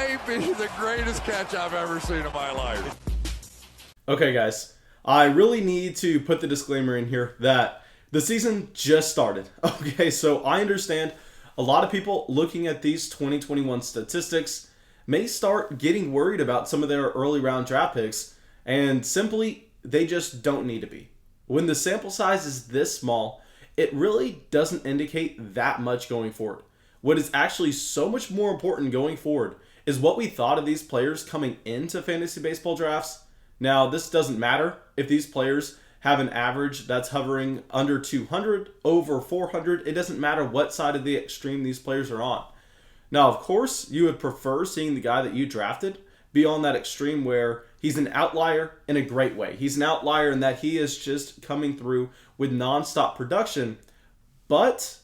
may be the greatest catch I've ever seen in my life. Okay, guys, I really need to put the disclaimer in here that the season just started. Okay, so I understand a lot of people looking at these 2021 statistics may start getting worried about some of their early round draft picks, and simply, they just don't need to be. When the sample size is this small, it really doesn't indicate that much going forward. What is actually so much more important going forward is what we thought of these players coming into fantasy baseball drafts. Now, this doesn't matter if these players have an average that's hovering under 200, over 400. It doesn't matter what side of the extreme these players are on. Now, of course, you would prefer seeing the guy that you drafted be on that extreme where he's an outlier in a great way. He's an outlier in that he is just coming through with nonstop production, but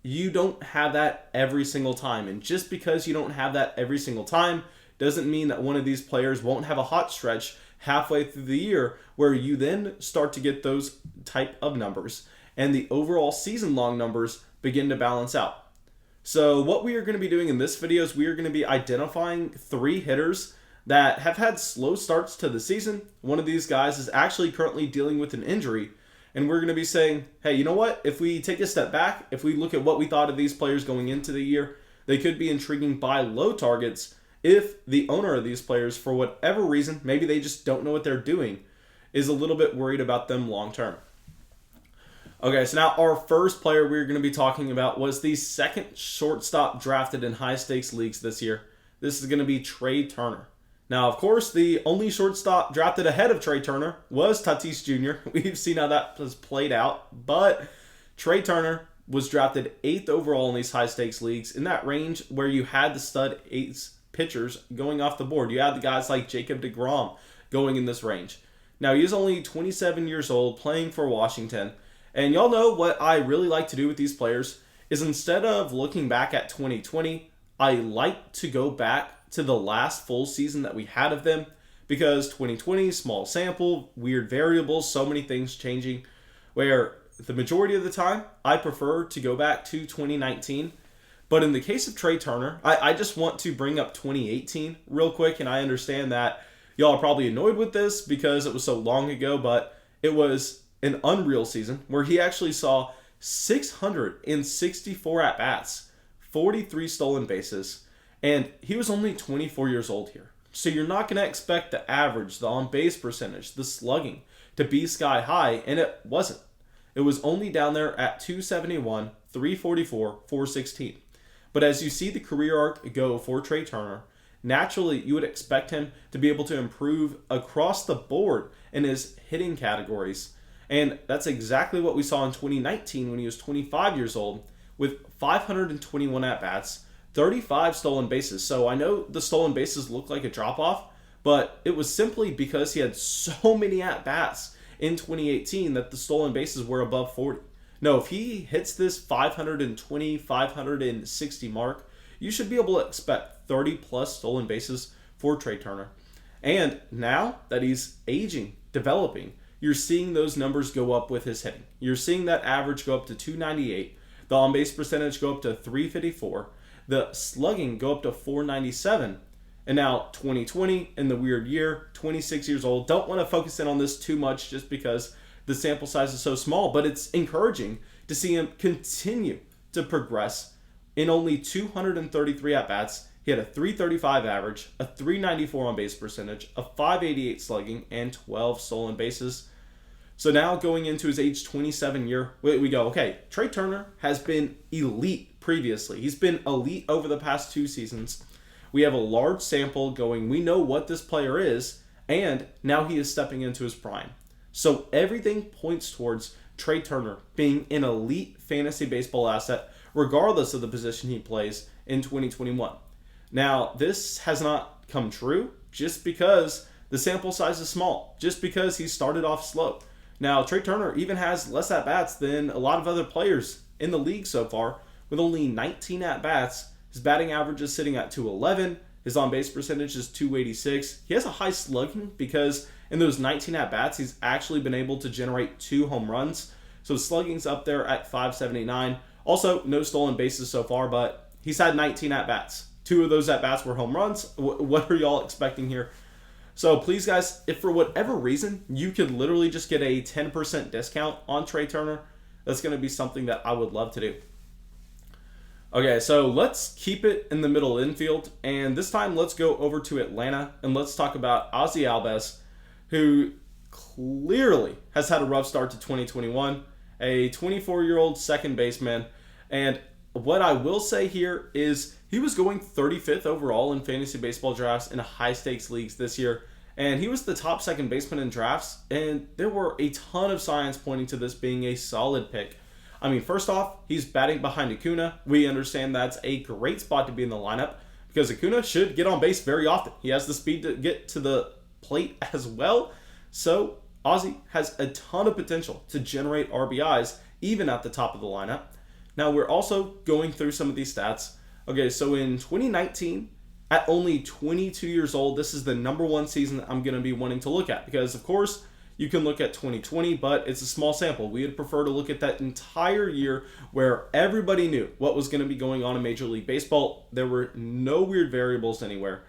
you don't have that every single time. And just because you don't have that every single time doesn't mean that one of these players won't have a hot stretch halfway through the year where you then start to get those type of numbers and the overall season long numbers begin to balance out. So what we are going to be doing in this video is we are going to be identifying 3 hitters that have had slow starts to the season. One of these guys is actually currently dealing with an injury, and we're going to be saying, hey, you know what? If we take a step back, if we look at what we thought of these players going into the year, they could be intriguing buy low targets if the owner of these players, for whatever reason, maybe they just don't know what they're doing, is a little bit worried about them long term. Okay, so now our first player we're going to be talking about was the second shortstop drafted in high stakes leagues this year. This is going to be Trea Turner. Now, of course, the only shortstop drafted ahead of Trea Turner was Tatis Jr. We've seen how that has played out, but Trea Turner was drafted 8th overall in these high stakes leagues, in that range where you had the stud ace pitchers going off the board. You had the guys like Jacob deGrom going in this range. Now, he is only 27 years old, playing for Washington. And y'all know what I really like to do with these players is, instead of looking back at 2020, I like to go back to the last full season that we had of them, because 2020, small sample, weird variables, so many things changing, where the majority of the time I prefer to go back to 2019. But in the case of Trea Turner, I just want to bring up 2018 real quick, and I understand that y'all are probably annoyed with this because it was so long ago, but it was an unreal season where he actually saw 664 at-bats, 43 stolen bases, and he was only 24 years old here. So you're not going to expect the average, the on-base percentage, the slugging to be sky high, and it wasn't. It was only down there at 271, 344, 416. But as you see the career arc go for Trea Turner, naturally you would expect him to be able to improve across the board in his hitting categories. And that's exactly what we saw in 2019 when he was 25 years old with 521 at-bats, 35 stolen bases. So I know the stolen bases look like a drop-off, but it was simply because he had so many at-bats in 2018 that the stolen bases were above 40. No, if he hits this 520, 560 mark, you should be able to expect 30 plus stolen bases for Trea Turner. And now that he's aging, developing, you're seeing those numbers go up with his hitting. You're seeing that average go up to 298, the on-base percentage go up to 354, the slugging go up to 497, and now 2020 in the weird year, 26 years old. Don't want to focus in on this too much just because the sample size is so small, but it's encouraging to see him continue to progress. In only 233 at-bats, he had a 335 average, a 394 on-base percentage, a 588 slugging, and 12 stolen bases. So now going into his age 27 year, we go, okay, Trea Turner has been elite previously. He's been elite over the past 2 seasons. We have a large sample going. We know what this player is, and now he is stepping into his prime. So everything points towards Trea Turner being an elite fantasy baseball asset, regardless of the position he plays in 2021. Now, this has not come true just because the sample size is small, just because he started off slow. Now, Trea Turner even has less at-bats than a lot of other players in the league so far, with only 19 at-bats. His batting average is sitting at 211. His on-base percentage is 286. He has a high slugging because in those 19 at-bats, he's actually been able to generate 2 home runs. So slugging's up there at 579. Also, no stolen bases so far, but he's had 19 at-bats, 2 of those at-bats were home runs. What are y'all expecting here? So please, guys, if for whatever reason you could literally just get a 10% discount on Trea Turner, that's going to be something that I would love to do. Okay, so let's keep it in the middle infield, and this time let's go over to Atlanta, and let's talk about Ozzie Albies, who clearly has had a rough start to 2021, a 24-year-old second baseman, and what I will say here is he was going 35th overall in fantasy baseball drafts in high-stakes leagues this year, and he was the top second baseman in drafts, and there were a ton of signs pointing to this being a solid pick. I mean, first off, he's batting behind Acuna. We understand that's a great spot to be in the lineup because Acuna should get on base very often. He has the speed to get to the plate as well. So Ozzie has a ton of potential to generate RBIs even at the top of the lineup. Now, we're also going through some of these stats. Okay, so in 2019, at only 22 years old, this is the number one season that I'm going to be wanting to look at because, of course, you can look at 2020, but it's a small sample. We would prefer to look at that entire year where everybody knew what was going to be going on in Major League Baseball. There were no weird variables anywhere.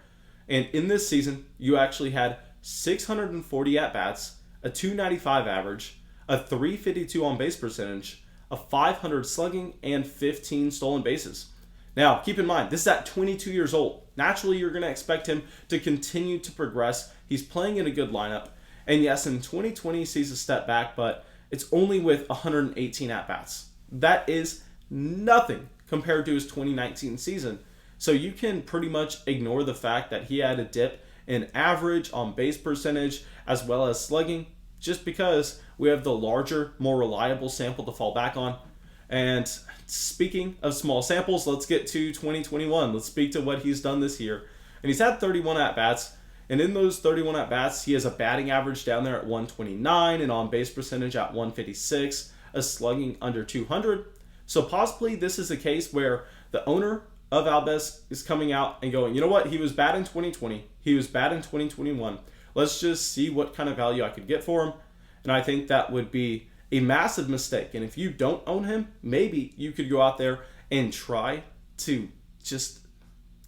And in this season, you actually had 640 at-bats, a 295 average, a 352 on-base percentage, a 500 slugging, and 15 stolen bases. Now, keep in mind, this is at 22 years old. Naturally, you're going to expect him to continue to progress. He's playing in a good lineup. And yes, in 2020, he sees a step back, but it's only with 118 at-bats. That is nothing compared to his 2019 season. So you can pretty much ignore the fact that he had a dip in average on base percentage as well as slugging, just because we have the larger, more reliable sample to fall back on. And speaking of small samples, let's get to 2021. Let's speak to what he's done this year. And he's had 31 at-bats. And in those 31 at-bats, he has a batting average down there at 129, an on-base percentage at 156, a slugging under 200. So possibly this is a case where the owner of Albies is coming out and going, you know what, he was bad in 2020, he was bad in 2021. Let's just see what kind of value I could get for him. And I think that would be a massive mistake. And if you don't own him, maybe you could go out there and try to just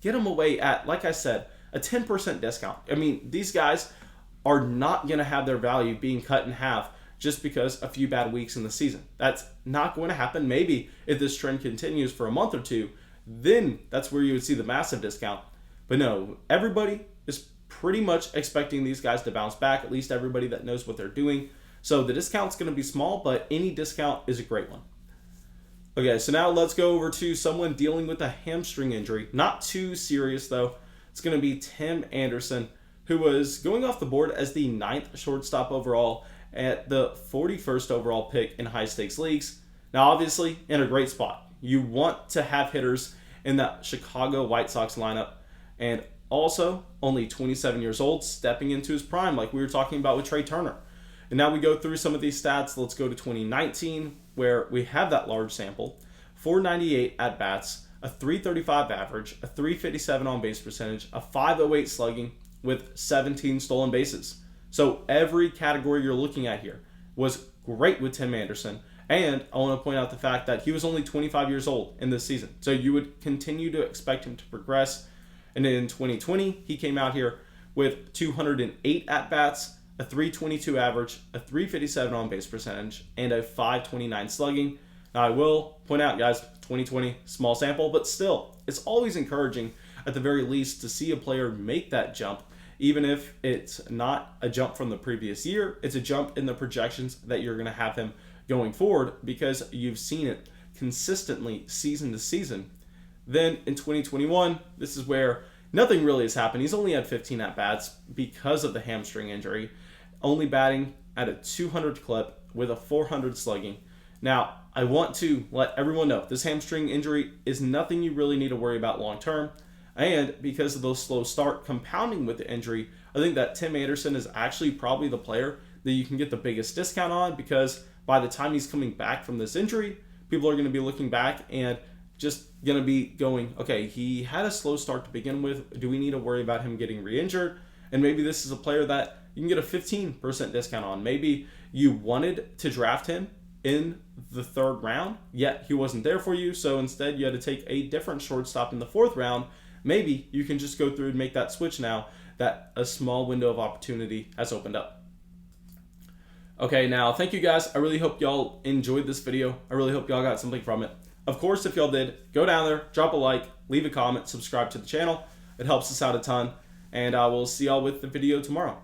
get him away at, like I said, a 10% discount. I mean, these guys are not going to have their value being cut in half just because a few bad weeks in the season. That's not going to happen. Maybe if this trend continues for a month or two, then that's where you would see the massive discount. But no, everybody is pretty much expecting these guys to bounce back, at least everybody that knows what they're doing. So the discount's going to be small, but any discount is a great one. Okay, so now let's go over to someone dealing with a hamstring injury. Not too serious, though. It's going to be Tim Anderson, who was going off the board as the 9th shortstop overall at the 41st overall pick in high-stakes leagues. Now, obviously, in a great spot. You want to have hitters in that Chicago White Sox lineup. And also, only 27 years old, stepping into his prime, like we were talking about with Trea Turner. And now we go through some of these stats. Let's go to 2019, where we have that large sample. 498 at-bats, a 335 average, a 357 on-base percentage, a 508 slugging with 17 stolen bases. So every category you're looking at here was great with Tim Anderson. And I want to point out the fact that he was only 25 years old in this season. So you would continue to expect him to progress. And in 2020, he came out here with 208 at-bats, a 322 average, a 357 on-base percentage, and a 529 slugging. Now, I will point out, guys, 2020, small sample, but still, it's always encouraging, at the very least, to see a player make that jump, even if it's not a jump from the previous year. It's a jump in the projections that you're going to have him going forward because you've seen it consistently season to season. Then in 2021, this is where nothing really has happened. He's only had 15 at-bats because of the hamstring injury, only batting at a 200 clip with a 400 slugging. Now, I want to let everyone know this hamstring injury is nothing you really need to worry about long term. And because of the slow start compounding with the injury, I think that Tim Anderson is actually probably the player that you can get the biggest discount on, because by the time he's coming back from this injury, people are going to be looking back and just going to be going, okay, he had a slow start to begin with. Do we need to worry about him getting re-injured? And maybe this is a player that you can get a 15% discount on. Maybe you wanted to draft him in the 3rd round, yet he wasn't there for you, so instead you had to take a different shortstop in the 4th round. maybe you can just go through and make that switch now that a small window of opportunity has opened up. Okay, now thank you guys. I really hope y'all enjoyed this video. I really hope y'all got something from it. Of course, if y'all did, go down there, drop a like, leave a comment, subscribe to the channel. It helps us out a ton. And I will see y'all with the video tomorrow.